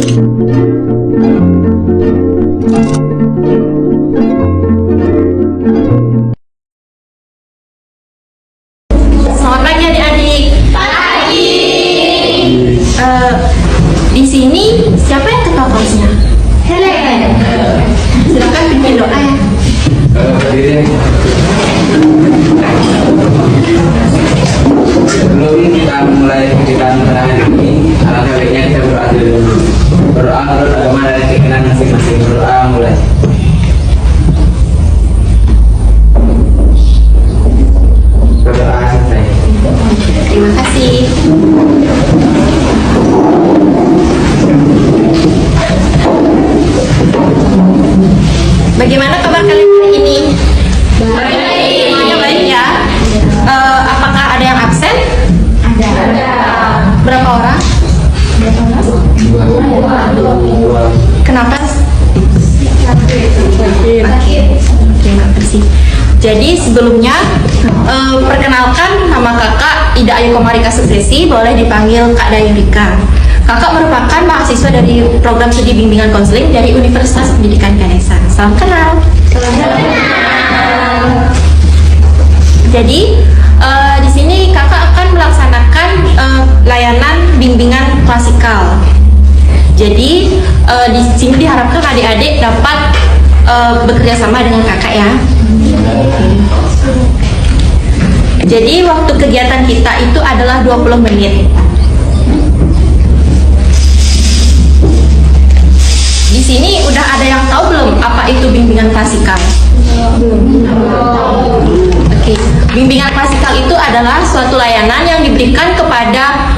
Selamat pagi adik-adik. Pagi. Di sini siapa yang ketua kaosnya? Helen. Silakan pimpin doa ya. Sebelum kita mulai kegiatan pada hari ini, alangkah baiknya kita berdoa dulu. Berdoa menurut agama dan keyakinan masing-masing. Berdoa mulai. Berdoa selesai. Terima kasih. Bagaimana kabar kalian hari ini? Baik. Semuanya baik ya? Apakah ada yang absen? Ada. Berapa orang? Dua. Kenapa? Sakit. Terima kasih. Jadi sebelumnya perkenalkan, nama kakak Ida Ayu Komarika Suksesi, boleh dipanggil Kak Dayu Rika. Kakak merupakan mahasiswa dari program studi bimbingan konseling dari Universitas Pendidikan Ganesha. Salam kenal. Salam kenal. Jadi di sini kakak akan melaksanakan layanan bimbingan klasikal. Jadi di sini diharapkan adik-adik dapat bekerja sama dengan kakak ya. Jadi waktu kegiatan kita itu adalah 20 menit. Di sini udah ada yang tahu belum apa itu bimbingan klasikal? Oke. Bimbingan klasikal itu adalah suatu layanan yang diberikan kepada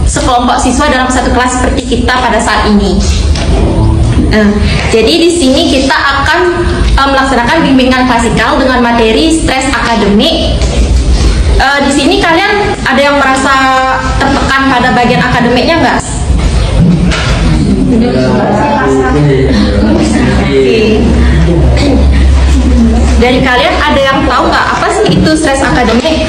sekelompok siswa dalam satu kelas seperti kita pada saat ini. Jadi di sini kita akan melaksanakan bimbingan klasikal dengan materi stres akademik. Di sini kalian ada yang merasa tertekan pada bagian akademiknya nggak? Dari kalian ada yang tahu nggak apa sih itu stres akademik?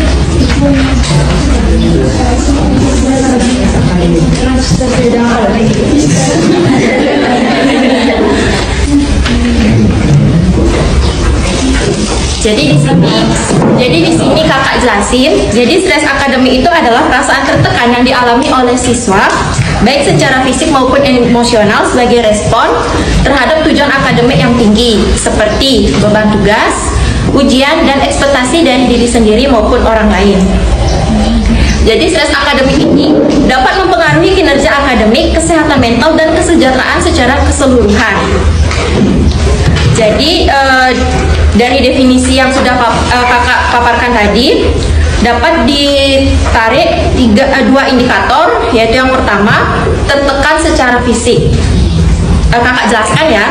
Jadi di sini kakak jelasin. Jadi stres akademik itu adalah perasaan tertekan yang dialami oleh siswa, baik secara fisik maupun emosional sebagai respon terhadap tujuan akademik yang tinggi, seperti beban tugas, ujian, dan ekspektasi dari diri sendiri maupun orang lain. Jadi stres akademik ini dapat mempengaruhi kinerja akademik, kesehatan mental, dan kesejahteraan secara keseluruhan. Jadi dari definisi yang sudah kakak paparkan tadi, dapat ditarik dua indikator, yaitu yang pertama tertekan secara fisik. Kakak jelaskan ya.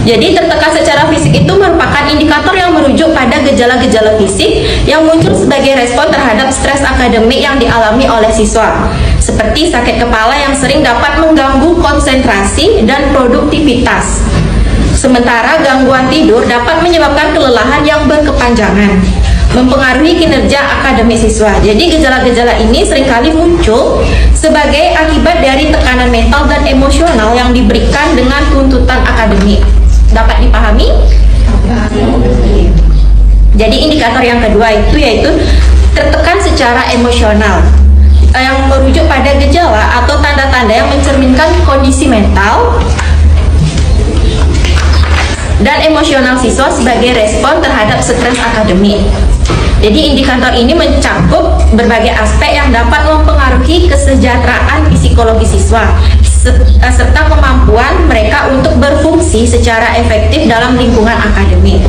Jadi tertekan secara fisik itu merupakan indikator yang merujuk pada gejala-gejala fisik yang muncul sebagai respon terhadap stres akademik yang dialami oleh siswa, seperti sakit kepala yang sering dapat mengganggu konsentrasi dan produktivitas. Sementara gangguan tidur dapat menyebabkan kelelahan yang berkepanjangan, mempengaruhi kinerja akademik siswa. Jadi gejala-gejala ini seringkali muncul sebagai akibat dari tekanan mental dan emosional yang diberikan dengan tuntutan akademik. Dapat dipahami? Jadi indikator yang kedua itu yaitu tertekan secara emosional, yang merujuk pada gejala atau tanda-tanda yang mencerminkan kondisi mental dan emosional siswa sebagai respon terhadap stres akademik. Jadi indikator ini mencakup berbagai aspek yang dapat mempengaruhi kesejahteraan psikologi siswa serta kemampuan mereka untuk berfungsi secara efektif dalam lingkungan akademik.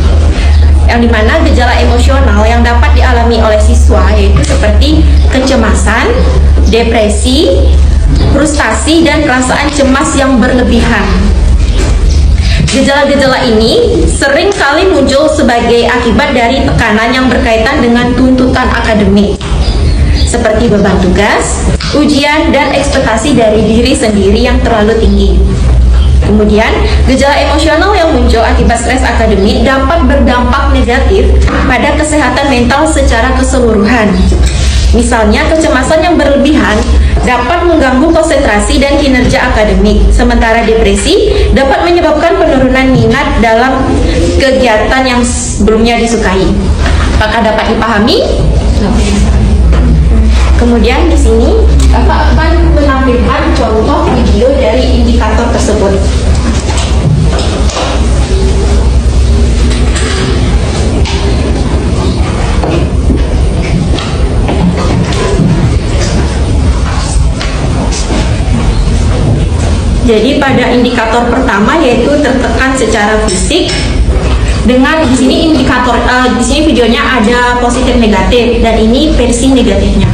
Yang dimana gejala emosional yang dapat dialami oleh siswa yaitu seperti kecemasan, depresi, frustasi, dan perasaan cemas yang berlebihan. Gejala-gejala ini sering kali muncul sebagai akibat dari tekanan yang berkaitan dengan tuntutan akademik, seperti beban tugas, ujian, dan ekspektasi dari diri sendiri yang terlalu tinggi. Kemudian, gejala emosional yang muncul akibat stres akademik dapat berdampak negatif pada kesehatan mental secara keseluruhan. Misalnya, kecemasan yang berlebihan dapat mengganggu konsentrasi dan kinerja akademik. Sementara depresi dapat menyebabkan penurunan minat dalam kegiatan yang sebelumnya disukai. Apakah dapat dipahami? Kemudian di sini Kakak akan menampilkan contoh video dari indikator tersebut. Jadi pada indikator pertama yaitu tertekan secara fisik, dengan di sini indikator di sini videonya ada positif negatif dan ini versi negatifnya.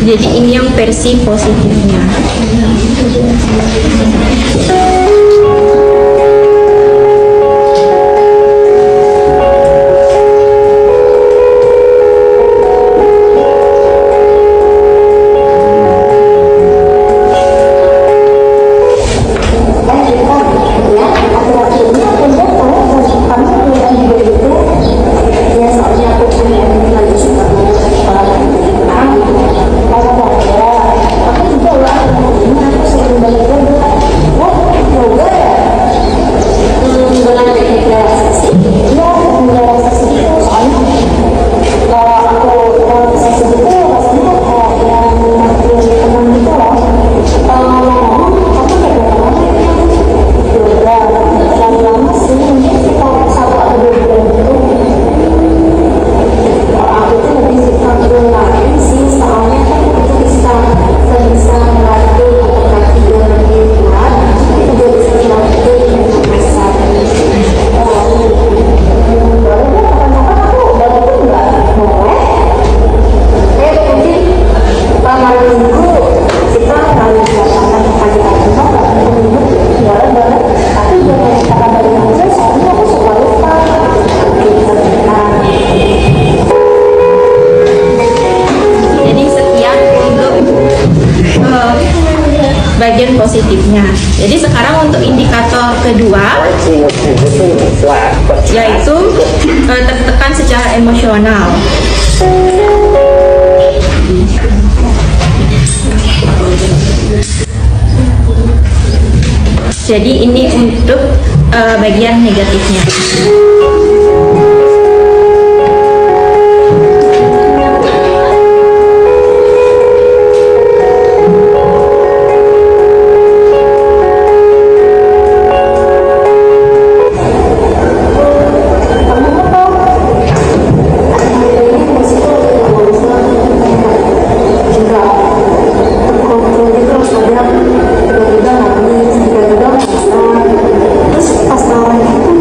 Jadi ini yang versi positifnya. Bagian positifnya. Jadi sekarang untuk indikator kedua yaitu tertekan secara emosional. Jadi ini untuk bagian negatifnya. Terus pas lawan itu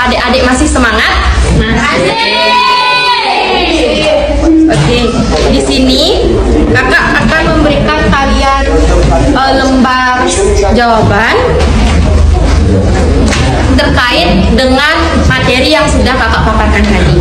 adik-adik masih semangat? Oke, di sini kakak akan memberikan kalian lembar jawaban terkait dengan materi yang sudah kakak paparkan tadi.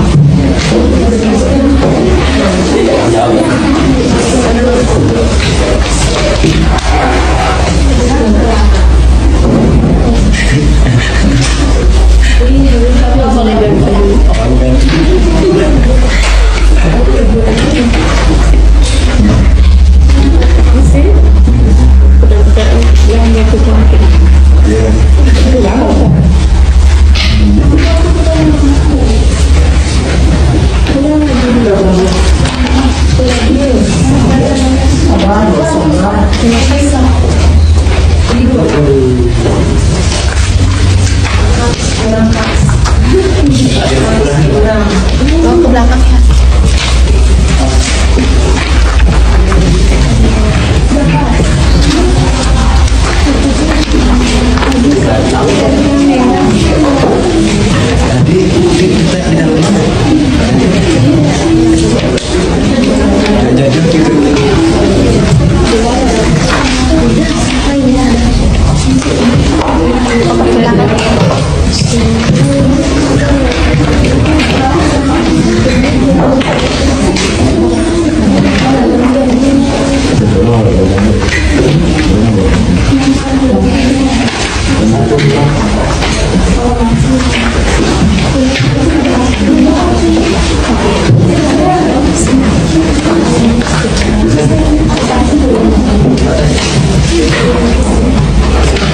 Ke belakang ya.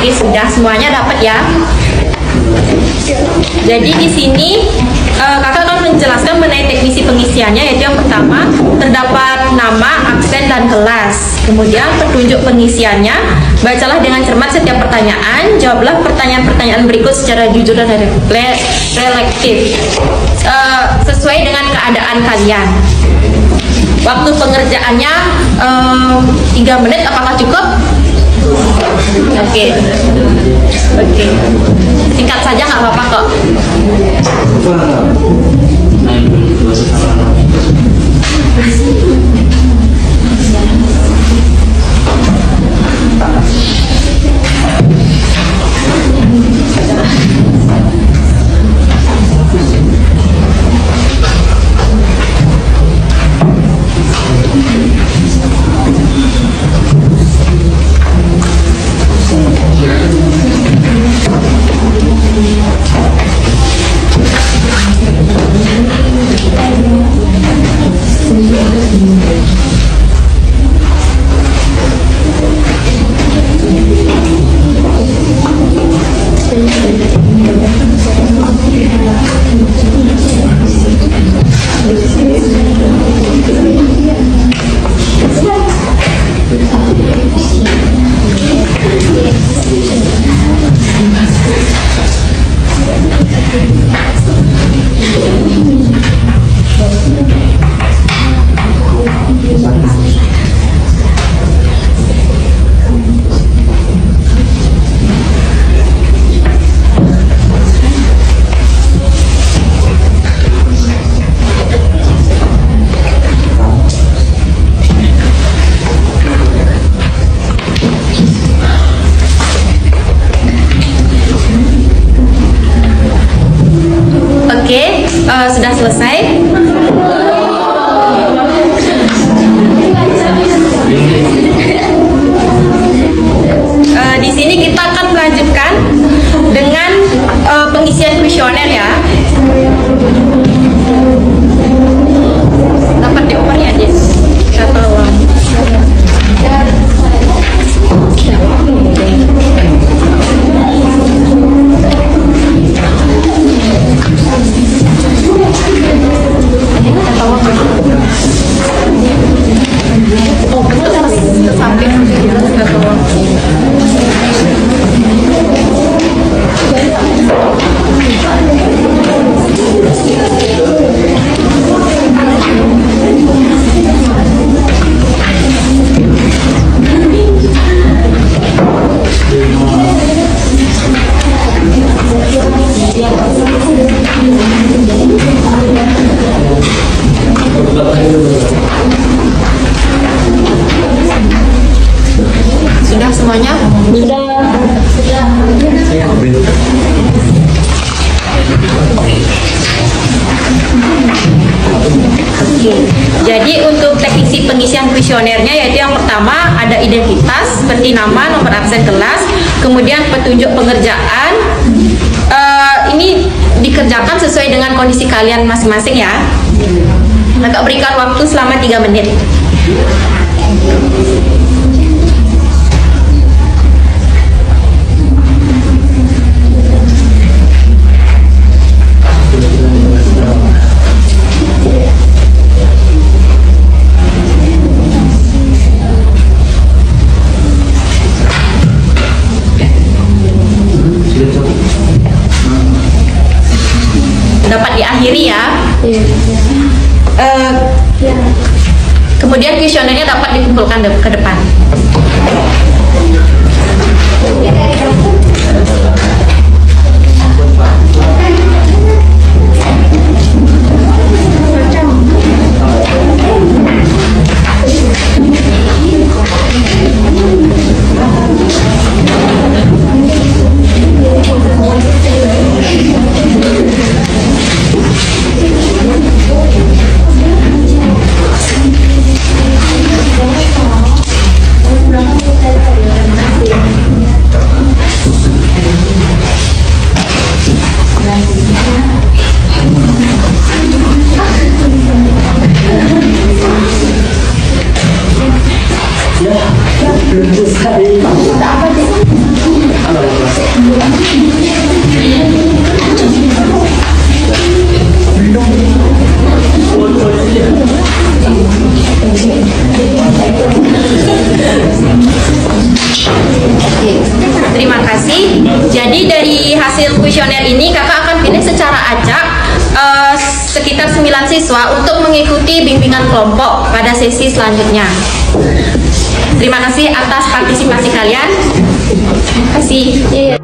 Oke, sudah semuanya dapat ya. Jadi di sini kakak akan menjelaskan mengenai teknisi pengisiannya, yaitu yang pertama terdapat nama, absen, dan kelas. Kemudian petunjuk pengisiannya, bacalah dengan cermat setiap pertanyaan, jawablah pertanyaan-pertanyaan berikut secara jujur dan reflektif sesuai dengan keadaan kalian. Waktu pengerjaannya 3 menit, apakah cukup? Oke. Singkat saja nggak apa-apa kok. Sudah selesai. Di sini kita akan melanjutkan dengan pengisian kuesioner ya. Dapat dioper ya, Des. Kata uang. kuesionernya, yaitu yang pertama ada identitas seperti nama, nomor absen kelas, kemudian petunjuk pengerjaan. Ini dikerjakan sesuai dengan kondisi kalian masing-masing ya. Kakak berikan waktu selama 3 menit. Dapat diakhiri ya. Kemudian kuesionernya dapat dikumpulkan ke depan. Terima kasih. Jadi dari hasil kuesioner ini kakak akan pilih secara acak sekitar 9 siswa untuk mengikuti bimbingan kelompok pada sesi selanjutnya. Terima kasih atas partisipasi kalian. Terima kasih.